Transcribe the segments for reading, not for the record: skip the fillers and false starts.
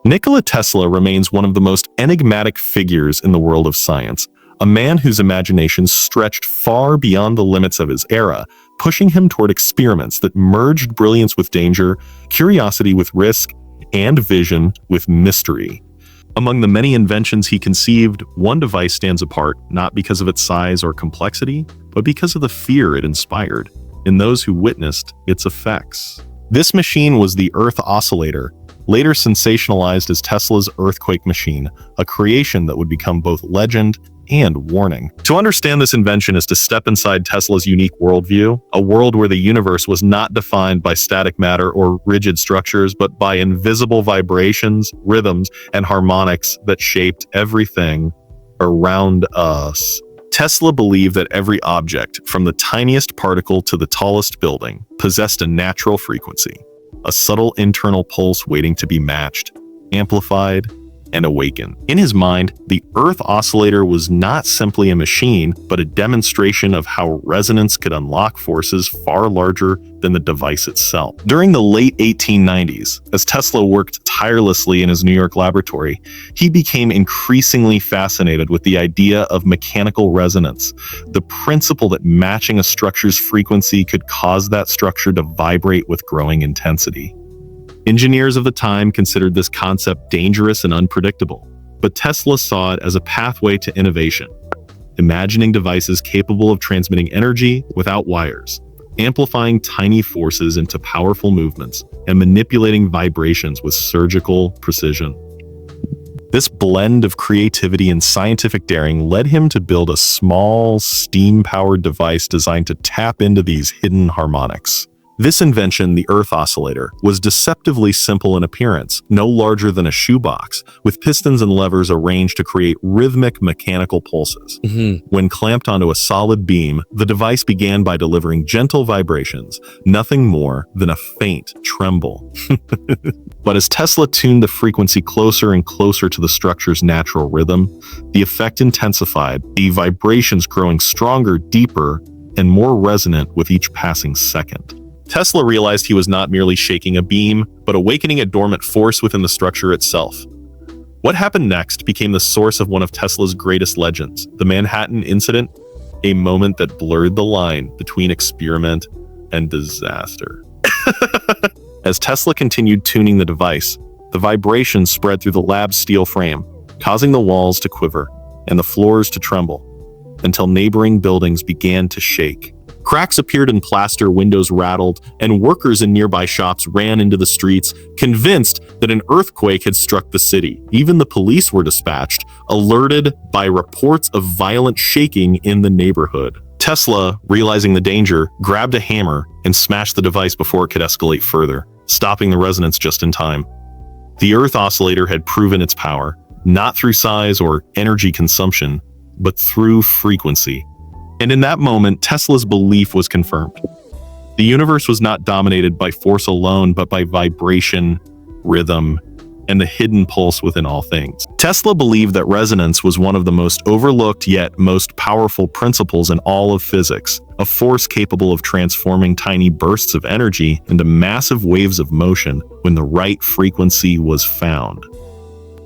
Nikola Tesla remains one of the most enigmatic figures in the world of science, a man whose imagination stretched far beyond the limits of his era, pushing him toward experiments that merged brilliance with danger, curiosity with risk, and vision with mystery. Among the many inventions he conceived, one device stands apart not because of its size or complexity, but because of the fear it inspired in those who witnessed its effects. This machine was the Earth Oscillator, later sensationalized as Tesla's earthquake machine, a creation that would become both legend and warning. To understand this invention is to step inside Tesla's unique worldview, a world where the universe was not defined by static matter or rigid structures, but by invisible vibrations, rhythms, and harmonics that shaped everything around us. Tesla believed that every object, from the tiniest particle to the tallest building, possessed a natural frequency, a subtle internal pulse waiting to be matched, amplified, and awakened. In his mind, the Earth Oscillator was not simply a machine, but a demonstration of how resonance could unlock forces far larger than the device itself. During the late 1890s, as Tesla worked tirelessly in his New York laboratory, he became increasingly fascinated with the idea of mechanical resonance, the principle that matching a structure's frequency could cause that structure to vibrate with growing intensity. Engineers of the time considered this concept dangerous and unpredictable, but Tesla saw it as a pathway to innovation, imagining devices capable of transmitting energy without wires, amplifying tiny forces into powerful movements, and manipulating vibrations with surgical precision. This blend of creativity and scientific daring led him to build a small, steam-powered device designed to tap into these hidden harmonics. This invention, the Earth Oscillator, was deceptively simple in appearance, no larger than a shoebox, with pistons and levers arranged to create rhythmic mechanical pulses. When clamped onto a solid beam, the device began by delivering gentle vibrations, nothing more than a faint tremble. But as Tesla tuned the frequency closer and closer to the structure's natural rhythm, the effect intensified, the vibrations growing stronger, deeper, and more resonant with each passing second. Tesla realized he was not merely shaking a beam, but awakening a dormant force within the structure itself. What happened next became the source of one of Tesla's greatest legends, the Manhattan Incident, a moment that blurred the line between experiment and disaster. As Tesla continued tuning the device, the vibrations spread through the lab's steel frame, causing the walls to quiver and the floors to tremble, until neighboring buildings began to shake. Cracks appeared in plaster, windows rattled, and workers in nearby shops ran into the streets, convinced that an earthquake had struck the city. Even the police were dispatched, alerted by reports of violent shaking in the neighborhood. Tesla, realizing the danger, grabbed a hammer and smashed the device before it could escalate further, stopping the resonance just in time. The Earth Oscillator had proven its power, not through size or energy consumption, but through frequency. And in that moment, Tesla's belief was confirmed. The universe was not dominated by force alone, but by vibration, rhythm, and the hidden pulse within all things. Tesla believed that resonance was one of the most overlooked yet most powerful principles in all of physics, a force capable of transforming tiny bursts of energy into massive waves of motion when the right frequency was found.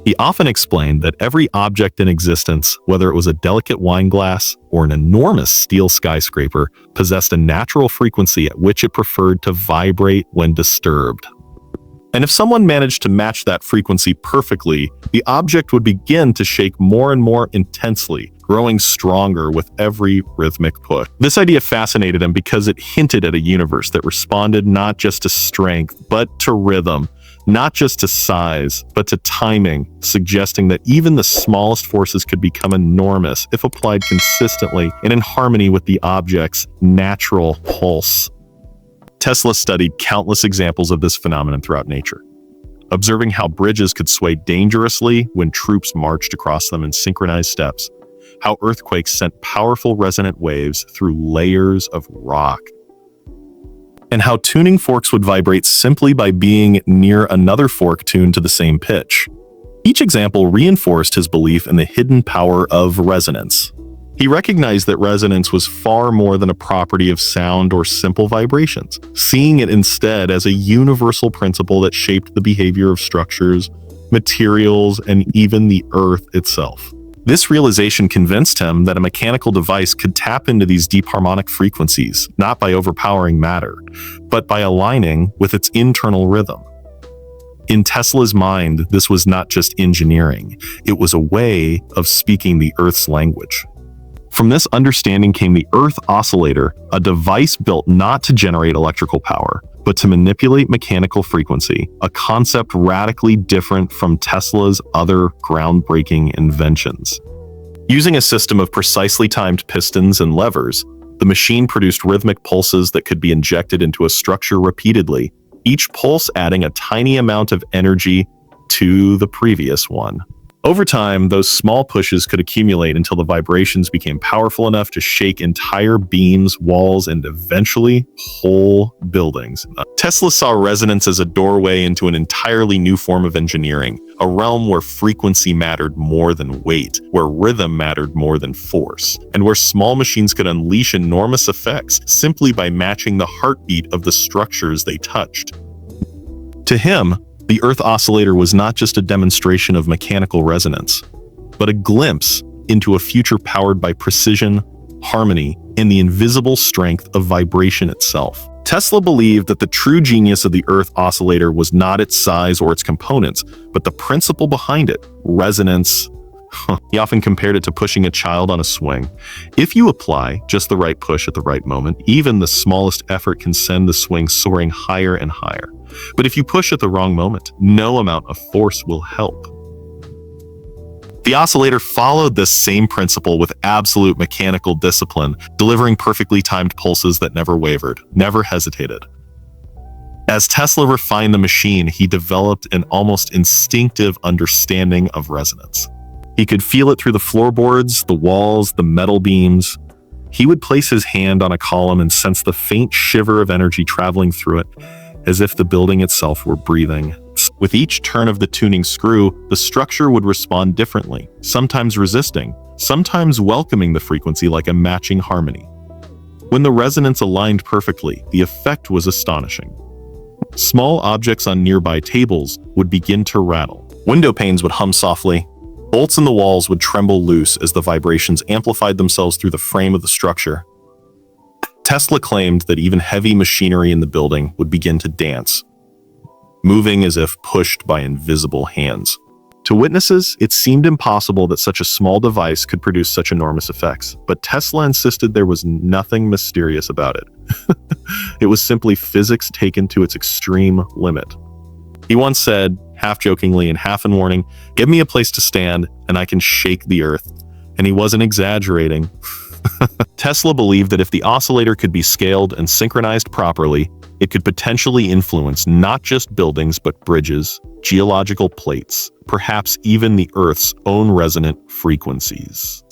He often explained that every object in existence, whether it was a delicate wine glass or an enormous steel skyscraper, possessed a natural frequency at which it preferred to vibrate when disturbed. And if someone managed to match that frequency perfectly, the object would begin to shake more and more intensely, growing stronger with every rhythmic push. This idea fascinated him because it hinted at a universe that responded not just to strength, but to rhythm. Not just to size, but to timing, suggesting that even the smallest forces could become enormous if applied consistently and in harmony with the object's natural pulse. Tesla studied countless examples of this phenomenon throughout nature, observing how bridges could sway dangerously when troops marched across them in synchronized steps, how earthquakes sent powerful resonant waves through layers of rock, and how tuning forks would vibrate simply by being near another fork tuned to the same pitch. Each example reinforced his belief in the hidden power of resonance. He recognized that resonance was far more than a property of sound or simple vibrations, seeing it instead as a universal principle that shaped the behavior of structures, materials, and even the Earth itself. This realization convinced him that a mechanical device could tap into these deep harmonic frequencies, not by overpowering matter, but by aligning with its internal rhythm. In Tesla's mind, this was not just engineering, it was a way of speaking the Earth's language. From this understanding came the Earth Oscillator, a device built not to generate electrical power, but to manipulate mechanical frequency, a concept radically different from Tesla's other groundbreaking inventions. Using a system of precisely timed pistons and levers, the machine produced rhythmic pulses that could be injected into a structure repeatedly, each pulse adding a tiny amount of energy to the previous one. Over time, those small pushes could accumulate until the vibrations became powerful enough to shake entire beams, walls, and eventually whole buildings. Tesla saw resonance as a doorway into an entirely new form of engineering, a realm where frequency mattered more than weight, where rhythm mattered more than force, and where small machines could unleash enormous effects simply by matching the heartbeat of the structures they touched. To him, the Earth Oscillator was not just a demonstration of mechanical resonance, but a glimpse into a future powered by precision, harmony, and the invisible strength of vibration itself. Tesla believed that the true genius of the Earth Oscillator was not its size or its components, but the principle behind it, resonance. He often compared it to pushing a child on a swing. If you apply just the right push at the right moment, even the smallest effort can send the swing soaring higher and higher. But if you push at the wrong moment, no amount of force will help. The oscillator followed this same principle with absolute mechanical discipline, delivering perfectly timed pulses that never wavered, never hesitated. As Tesla refined the machine, he developed an almost instinctive understanding of resonance. He could feel it through the floorboards, the walls, the metal beams. He would place his hand on a column and sense the faint shiver of energy traveling through it, as if the building itself were breathing. With each turn of the tuning screw, the structure would respond differently, sometimes resisting, sometimes welcoming the frequency like a matching harmony. When the resonance aligned perfectly, the effect was astonishing. Small objects on nearby tables would begin to rattle. Window panes would hum softly. Bolts in the walls would tremble loose as the vibrations amplified themselves through the frame of the structure. Tesla claimed that even heavy machinery in the building would begin to dance, moving as if pushed by invisible hands. To witnesses, it seemed impossible that such a small device could produce such enormous effects, but Tesla insisted there was nothing mysterious about it. It was simply physics taken to its extreme limit. He once said, half jokingly and half in warning, "Give me a place to stand and I can shake the earth." And he wasn't exaggerating. Tesla believed that if the oscillator could be scaled and synchronized properly, it could potentially influence not just buildings but bridges, geological plates, perhaps even the Earth's own resonant frequencies.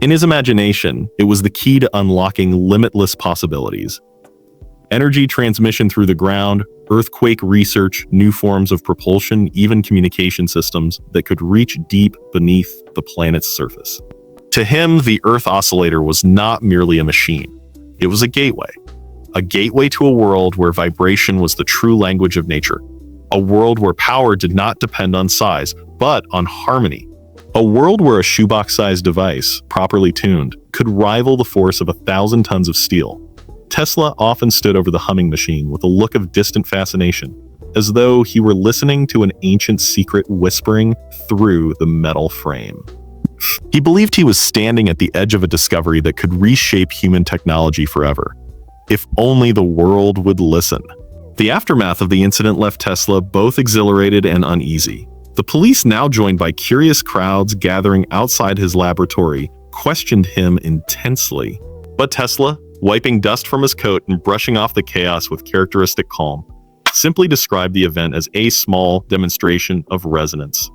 In his imagination, it was the key to unlocking limitless possibilities. Energy transmission through the ground, earthquake research, new forms of propulsion, even communication systems that could reach deep beneath the planet's surface. To him, the Earth Oscillator was not merely a machine. It was a gateway to a world where vibration was the true language of nature, a world where power did not depend on size, but on harmony, a world where a shoebox-sized device, properly tuned, could rival the force of 1,000 tons of steel. Tesla often stood over the humming machine with a look of distant fascination, as though he were listening to an ancient secret whispering through the metal frame. He believed he was standing at the edge of a discovery that could reshape human technology forever, if only the world would listen. The aftermath of the incident left Tesla both exhilarated and uneasy. The police, now joined by curious crowds gathering outside his laboratory, questioned him intensely. But Tesla, wiping dust from his coat and brushing off the chaos with characteristic calm, simply described the event as a small demonstration of resonance.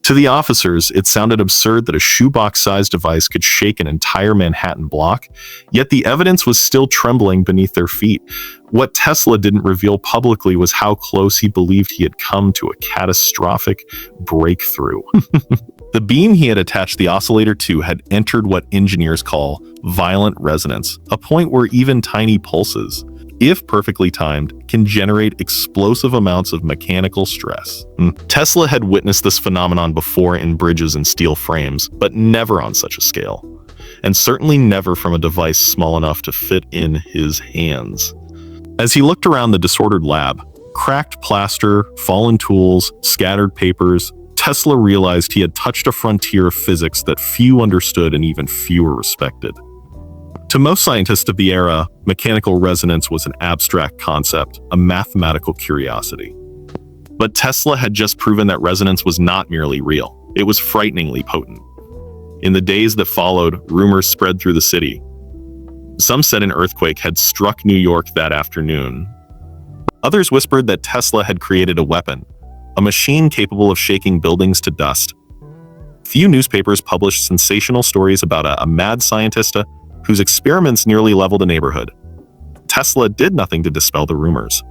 To the officers, it sounded absurd that a shoebox-sized device could shake an entire Manhattan block, yet the evidence was still trembling beneath their feet. What Tesla didn't reveal publicly was how close he believed he had come to a catastrophic breakthrough. The beam he had attached the oscillator to had entered what engineers call violent resonance, a point where even tiny pulses, if perfectly timed, can generate explosive amounts of mechanical stress. Tesla had witnessed this phenomenon before in bridges and steel frames, but never on such a scale. And certainly never from a device small enough to fit in his hands. As he looked around the disordered lab, cracked plaster, fallen tools, scattered papers, Tesla realized he had touched a frontier of physics that few understood and even fewer respected. To most scientists of the era, mechanical resonance was an abstract concept, a mathematical curiosity. But Tesla had just proven that resonance was not merely real, it was frighteningly potent. In the days that followed, rumors spread through the city. Some said an earthquake had struck New York that afternoon. Others whispered that Tesla had created a weapon, a machine capable of shaking buildings to dust. Few newspapers published sensational stories about a mad scientist whose experiments nearly leveled a neighborhood. Tesla did nothing to dispel the rumors.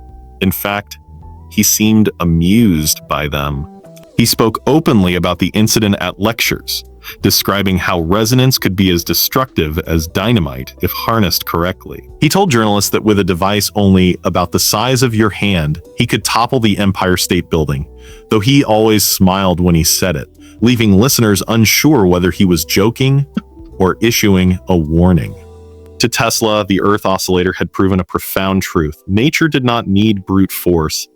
In fact, he seemed amused by them. He spoke openly about the incident at lectures, describing how resonance could be as destructive as dynamite if harnessed correctly. He told journalists that with a device only about the size of your hand, he could topple the Empire State Building, though he always smiled when he said it, leaving listeners unsure whether he was joking or issuing a warning. To Tesla, the Earth Oscillator had proven a profound truth. Nature did not need brute force.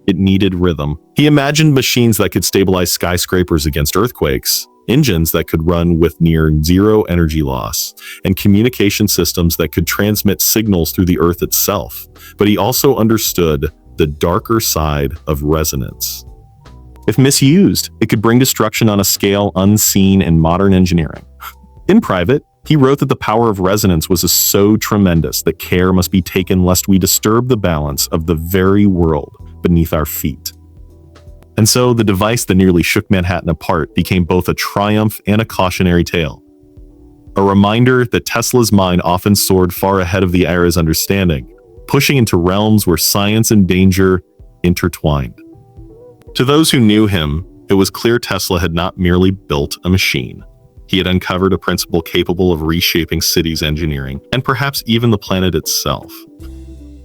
It needed rhythm. He imagined machines that could stabilize skyscrapers against earthquakes, engines that could run with near zero energy loss, and communication systems that could transmit signals through the Earth itself. But he also understood the darker side of resonance. If misused, it could bring destruction on a scale unseen in modern engineering. In private, he wrote that the power of resonance was so tremendous that care must be taken lest we disturb the balance of the very world beneath our feet. And so the device that nearly shook Manhattan apart became both a triumph and a cautionary tale. A reminder that Tesla's mind often soared far ahead of the era's understanding, pushing into realms where science and danger intertwined. To those who knew him, it was clear Tesla had not merely built a machine. He had uncovered a principle capable of reshaping cities' engineering, and perhaps even the planet itself.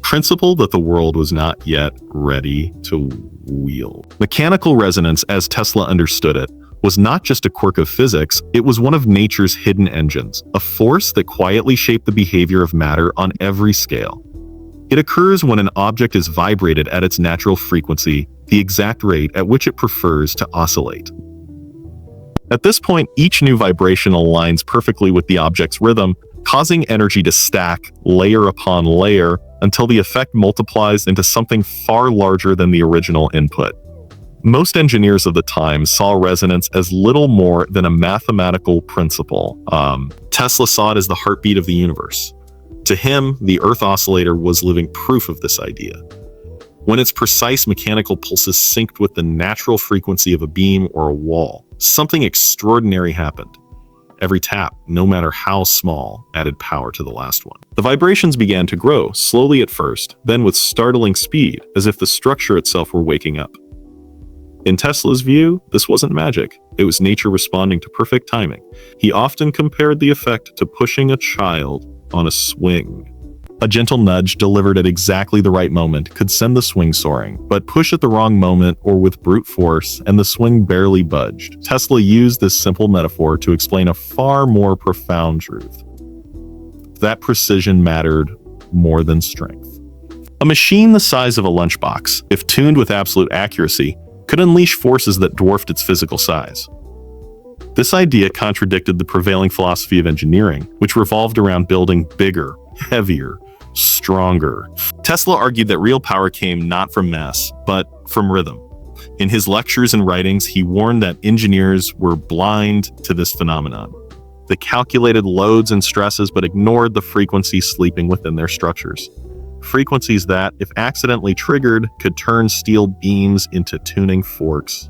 Principle that the world was not yet ready to wield. Mechanical resonance, as Tesla understood it, was not just a quirk of physics, it was one of nature's hidden engines, a force that quietly shaped the behavior of matter on every scale. It occurs when an object is vibrated at its natural frequency, the exact rate at which it prefers to oscillate. At this point, each new vibration aligns perfectly with the object's rhythm, causing energy to stack layer upon layer until the effect multiplies into something far larger than the original input. Most engineers of the time saw resonance as little more than a mathematical principle. Tesla saw it as the heartbeat of the universe. To him, the Earth Oscillator was living proof of this idea. When its precise mechanical pulses synced with the natural frequency of a beam or a wall, something extraordinary happened. Every tap, no matter how small, added power to the last one. The vibrations began to grow, slowly at first, then with startling speed, as if the structure itself were waking up. In Tesla's view, this wasn't magic. It was nature responding to perfect timing. He often compared the effect to pushing a child on a swing. A gentle nudge delivered at exactly the right moment could send the swing soaring, but push at the wrong moment or with brute force, and the swing barely budged. Tesla used this simple metaphor to explain a far more profound truth. That precision mattered more than strength. A machine the size of a lunchbox, if tuned with absolute accuracy, could unleash forces that dwarfed its physical size. This idea contradicted the prevailing philosophy of engineering, which revolved around building bigger, heavier, stronger. Tesla argued that real power came not from mass, but from rhythm. In his lectures and writings, he warned that engineers were blind to this phenomenon. They calculated loads and stresses but ignored the frequencies sleeping within their structures. Frequencies that, if accidentally triggered, could turn steel beams into tuning forks.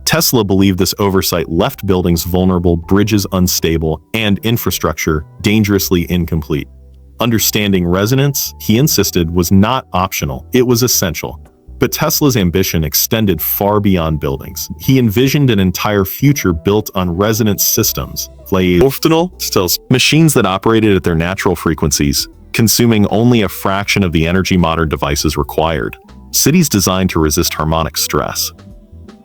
Tesla believed this oversight left buildings vulnerable, bridges unstable, and infrastructure dangerously incomplete. Understanding resonance, he insisted, was not optional, it was essential. But Tesla's ambition extended far beyond buildings. He envisioned an entire future built on resonance systems, machines that operated at their natural frequencies, consuming only a fraction of the energy modern devices required. Cities designed to resist harmonic stress.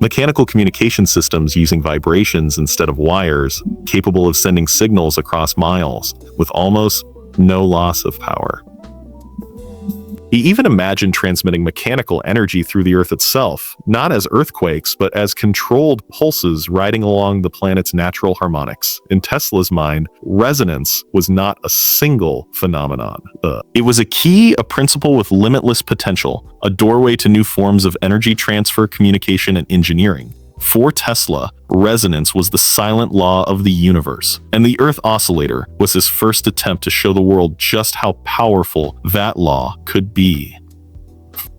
Mechanical communication systems using vibrations instead of wires, capable of sending signals across miles with almost no loss of power. He even imagined transmitting mechanical energy through the Earth itself, not as earthquakes, but as controlled pulses riding along the planet's natural harmonics. In Tesla's mind, resonance was not a single phenomenon. It was a principle with limitless potential, a doorway to new forms of energy transfer, communication, and engineering. For Tesla, resonance was the silent law of the universe, and the Earth Oscillator was his first attempt to show the world just how powerful that law could be.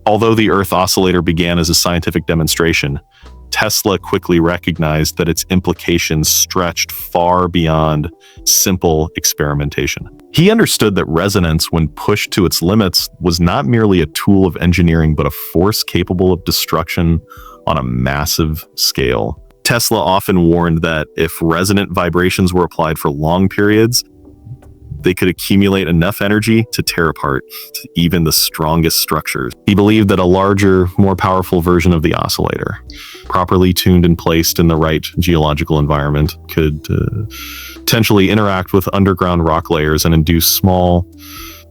Although the Earth Oscillator began as a scientific demonstration, Tesla quickly recognized that its implications stretched far beyond simple experimentation. He understood that resonance, when pushed to its limits, was not merely a tool of engineering, but a force capable of destruction on a massive scale. Tesla often warned that if resonant vibrations were applied for long periods, they could accumulate enough energy to tear apart even the strongest structures. He believed that a larger, more powerful version of the oscillator, properly tuned and placed in the right geological environment, could potentially interact with underground rock layers and induce small,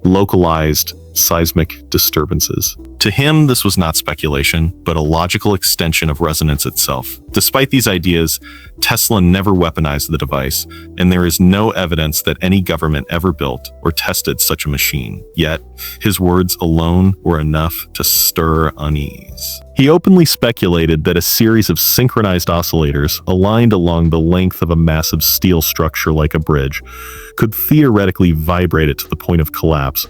localized seismic disturbances. To him, this was not speculation, but a logical extension of resonance itself. Despite these ideas, Tesla never weaponized the device, and there is no evidence that any government ever built or tested such a machine. Yet, his words alone were enough to stir unease. He openly speculated that a series of synchronized oscillators, aligned along the length of a massive steel structure like a bridge, could theoretically vibrate it to the point of collapse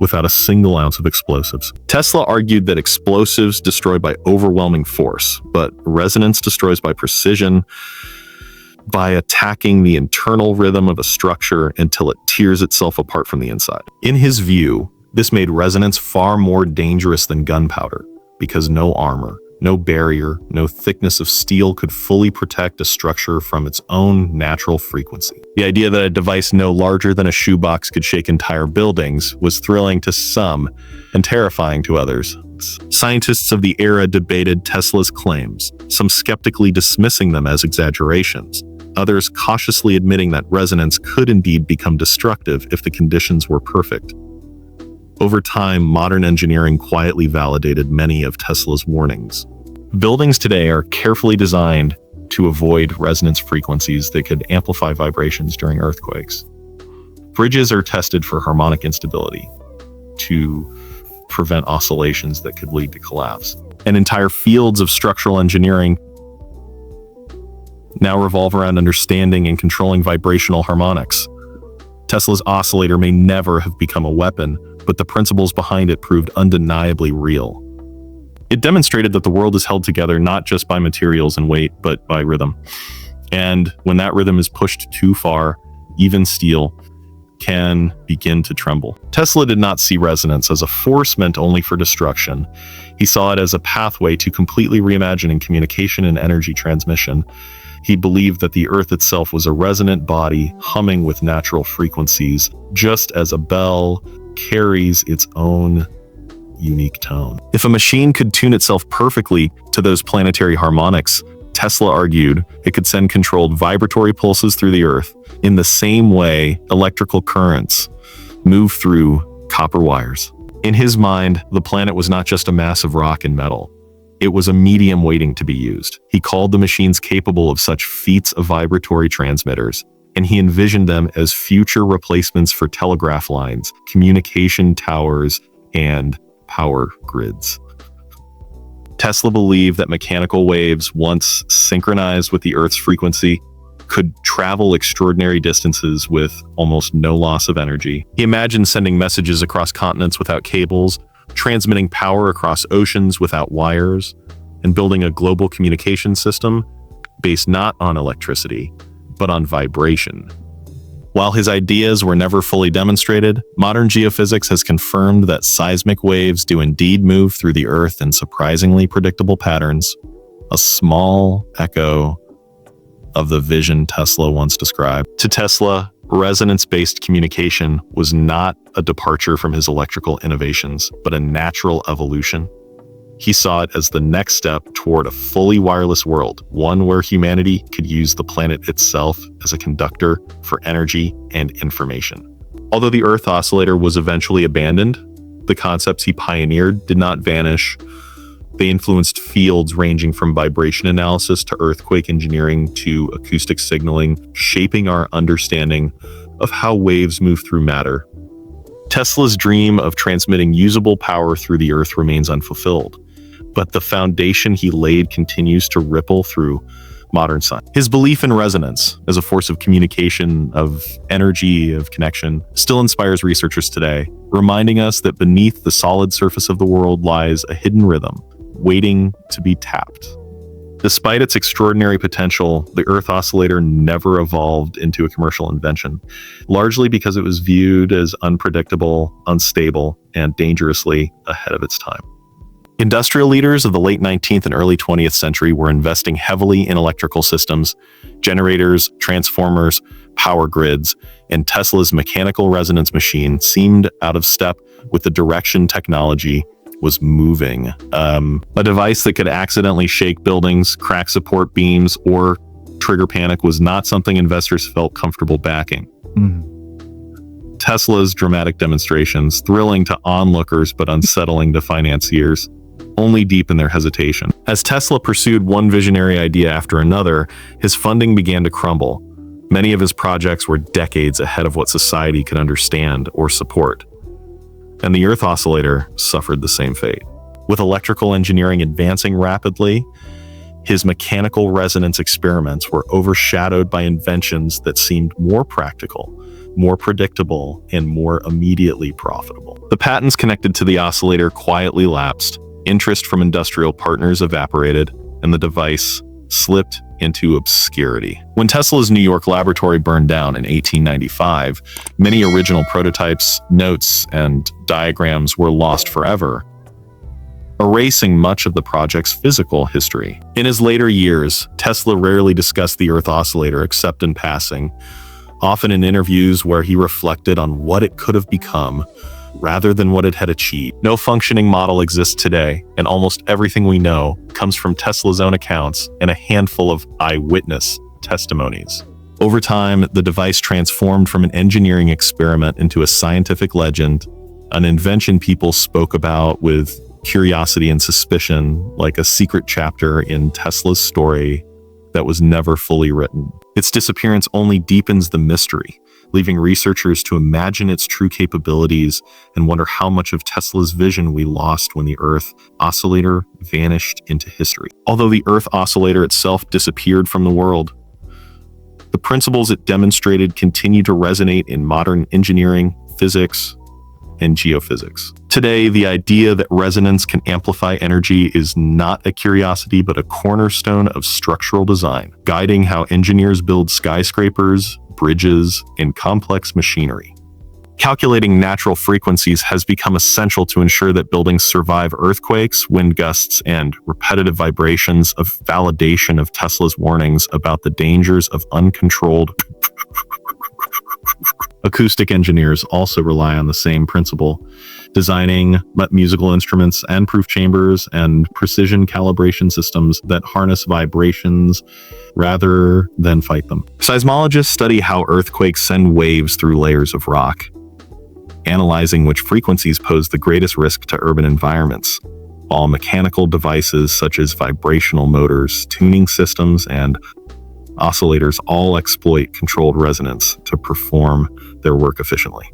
without a single ounce of explosives. Tesla argued that explosives destroy by overwhelming force, but resonance destroys by precision, by attacking the internal rhythm of a structure until it tears itself apart from the inside. In his view, this made resonance far more dangerous than gunpowder, because no armor, no barrier, no thickness of steel could fully protect a structure from its own natural frequency. The idea that a device no larger than a shoebox could shake entire buildings was thrilling to some and terrifying to others. Scientists of the era debated Tesla's claims, some skeptically dismissing them as exaggerations, others cautiously admitting that resonance could indeed become destructive if the conditions were perfect. Over time, modern engineering quietly validated many of Tesla's warnings. Buildings today are carefully designed to avoid resonance frequencies that could amplify vibrations during earthquakes. Bridges are tested for harmonic instability to prevent oscillations that could lead to collapse. And entire fields of structural engineering now revolve around understanding and controlling vibrational harmonics. Tesla's oscillator may never have become a weapon, but the principles behind it proved undeniably real. It demonstrated that the world is held together not just by materials and weight, but by rhythm. And when that rhythm is pushed too far, even steel can begin to tremble. Tesla did not see resonance as a force meant only for destruction. He saw it as a pathway to completely reimagining communication and energy transmission. He believed that the Earth itself was a resonant body humming with natural frequencies, just as a bell carries its own unique tone. If a machine could tune itself perfectly to those planetary harmonics, Tesla argued it could send controlled vibratory pulses through the Earth in the same way electrical currents move through copper wires. In his mind, the planet was not just a mass of rock and metal. It was a medium waiting to be used. He called the machines capable of such feats of vibratory transmitters, and he envisioned them as future replacements for telegraph lines, communication towers, and power grids. Tesla believed that mechanical waves, once synchronized with the Earth's frequency, could travel extraordinary distances with almost no loss of energy. He imagined sending messages across continents without cables, transmitting power across oceans without wires, and building a global communication system based not on electricity, but on vibration. While his ideas were never fully demonstrated, modern geophysics has confirmed that seismic waves do indeed move through the Earth in surprisingly predictable patterns, a small echo of the vision Tesla once described. To Tesla, Resonance-based communication was not a departure from his electrical innovations, but a natural evolution. He saw it as the next step toward a fully wireless world, one where humanity could use the planet itself as a conductor for energy and information. Although the Earth Oscillator was eventually abandoned, the concepts he pioneered did not vanish. They influenced fields ranging from vibration analysis to earthquake engineering to acoustic signaling, shaping our understanding of how waves move through matter. Tesla's dream of transmitting usable power through the Earth remains unfulfilled, but the foundation he laid continues to ripple through modern science. His belief in resonance as a force of communication, of energy, of connection, still inspires researchers today, reminding us that beneath the solid surface of the world lies a hidden rhythm, waiting to be tapped. Despite its extraordinary potential, the Earth Oscillator never evolved into a commercial invention, largely because it was viewed as unpredictable, unstable, and dangerously ahead of its time. Industrial leaders of the late 19th and early 20th century were investing heavily in electrical systems, generators, transformers, power grids, and Tesla's mechanical resonance machine seemed out of step with the direction technology was moving. A device that could accidentally shake buildings, crack support beams, or trigger panic was not something investors felt comfortable backing. Tesla's dramatic demonstrations, thrilling to onlookers but unsettling to financiers, only deepened their hesitation. As Tesla pursued one visionary idea after another, his funding began to crumble. Many of his projects were decades ahead of what society could understand or support. And the Earth Oscillator suffered the same fate. With electrical engineering advancing rapidly, his mechanical resonance experiments were overshadowed by inventions that seemed more practical, more predictable, and more immediately profitable. The patents connected to the oscillator quietly lapsed, interest from industrial partners evaporated, and the device slipped into obscurity. When Tesla's New York laboratory burned down in 1895, many original prototypes, notes, and diagrams were lost forever, erasing much of the project's physical history. In his later years, Tesla rarely discussed the Earth Oscillator except in passing, often in interviews where he reflected on what it could have become rather than what it had achieved. No functioning model exists today, and almost everything we know comes from Tesla's own accounts and a handful of eyewitness testimonies. Over time, the device transformed from an engineering experiment into a scientific legend, an invention people spoke about with curiosity and suspicion, like a secret chapter in Tesla's story that was never fully written. Its disappearance only deepens the mystery, leaving researchers to imagine its true capabilities and wonder how much of Tesla's vision we lost when the Earth Oscillator vanished into history. Although the Earth Oscillator itself disappeared from the world, the principles it demonstrated continue to resonate in modern engineering, physics, and geophysics. Today, the idea that resonance can amplify energy is not a curiosity, but a cornerstone of structural design, guiding how engineers build skyscrapers, bridges, and complex machinery. Calculating natural frequencies has become essential to ensure that buildings survive earthquakes, wind gusts, and repetitive vibrations, of validation of Tesla's warnings about the dangers of uncontrolled. Acoustic engineers also rely on the same principle, designing musical instruments and proof chambers and precision calibration systems that harness vibrations rather than fight them. Seismologists study how earthquakes send waves through layers of rock, analyzing which frequencies pose the greatest risk to urban environments, while mechanical devices such as vibrational motors, tuning systems, and oscillators all exploit controlled resonance to perform their work efficiently.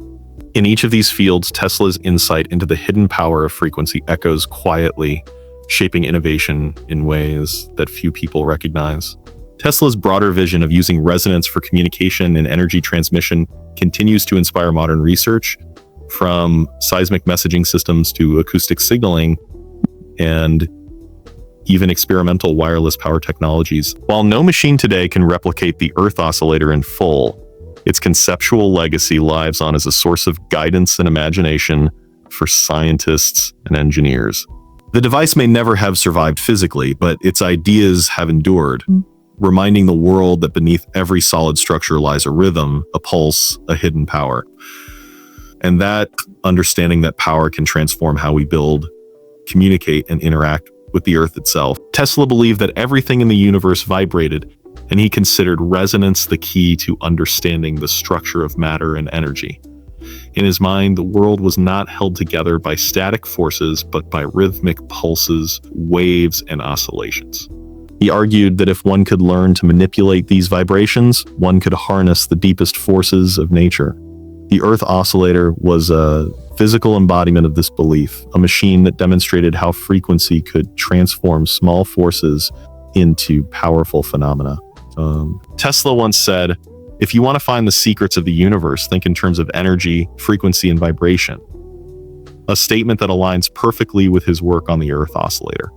In each of these fields, Tesla's insight into the hidden power of frequency echoes quietly, shaping innovation in ways that few people recognize. Tesla's broader vision of using resonance for communication and energy transmission continues to inspire modern research, from seismic messaging systems to acoustic signaling and even experimental wireless power technologies. While no machine today can replicate the Earth Oscillator in full, its conceptual legacy lives on as a source of guidance and imagination for scientists and engineers. The device may never have survived physically, but its ideas have endured. reminding the world that beneath every solid structure lies a rhythm, a pulse, a hidden power. And that understanding that power can transform how we build, communicate, and interact with the Earth itself. Tesla believed that everything in the universe vibrated, and he considered resonance the key to understanding the structure of matter and energy. In his mind, the world was not held together by static forces, but by rhythmic pulses, waves, and oscillations. He argued that if one could learn to manipulate these vibrations, one could harness the deepest forces of nature. The Earth Oscillator was a physical embodiment of this belief, a machine that demonstrated how frequency could transform small forces into powerful phenomena. Tesla once said, "If you want to find the secrets of the universe, think in terms of energy, frequency, and vibration." A statement that aligns perfectly with his work on the Earth Oscillator.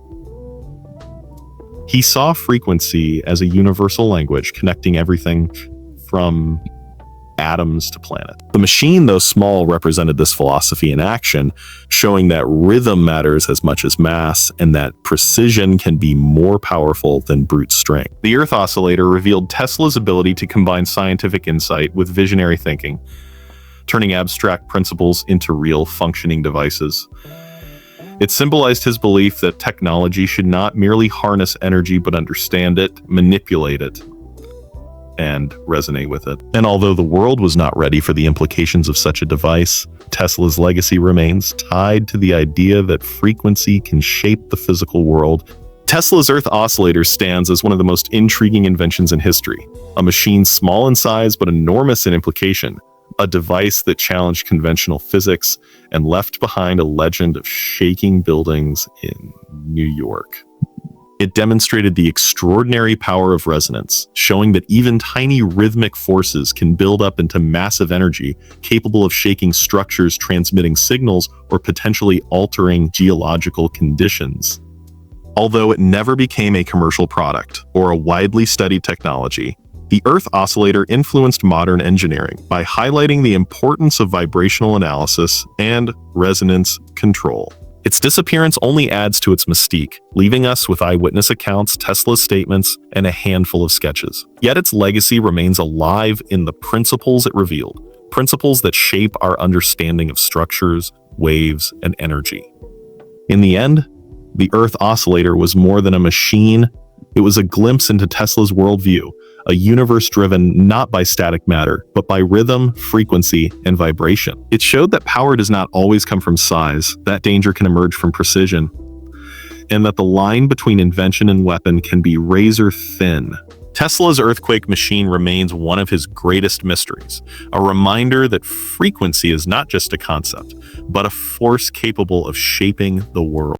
He saw frequency as a universal language connecting everything from atoms to planet. The machine, though small, represented this philosophy in action, showing that rhythm matters as much as mass and that precision can be more powerful than brute strength. The Earth Oscillator revealed Tesla's ability to combine scientific insight with visionary thinking, turning abstract principles into real functioning devices. It symbolized his belief that technology should not merely harness energy but understand it, manipulate it, and resonate with it. And although the world was not ready for the implications of such a device, Tesla's legacy remains tied to the idea that frequency can shape the physical world. Tesla's Earth Oscillator stands as one of the most intriguing inventions in history, a machine small in size but enormous in implication, a device that challenged conventional physics and left behind a legend of shaking buildings in New York. It demonstrated the extraordinary power of resonance, showing that even tiny rhythmic forces can build up into massive energy, capable of shaking structures, transmitting signals, or potentially altering geological conditions. Although it never became a commercial product or a widely studied technology, the Earth Oscillator influenced modern engineering by highlighting the importance of vibrational analysis and resonance control. Its disappearance only adds to its mystique, leaving us with eyewitness accounts, Tesla's statements, and a handful of sketches. Yet its legacy remains alive in the principles it revealed, principles that shape our understanding of structures, waves, and energy. In the end, the Earth Oscillator was more than a machine. It was a glimpse into Tesla's worldview, a universe driven not by static matter, but by rhythm, frequency, and vibration. It showed that power does not always come from size, that danger can emerge from precision, and that the line between invention and weapon can be razor thin. Tesla's earthquake machine remains one of his greatest mysteries, a reminder that frequency is not just a concept, but a force capable of shaping the world.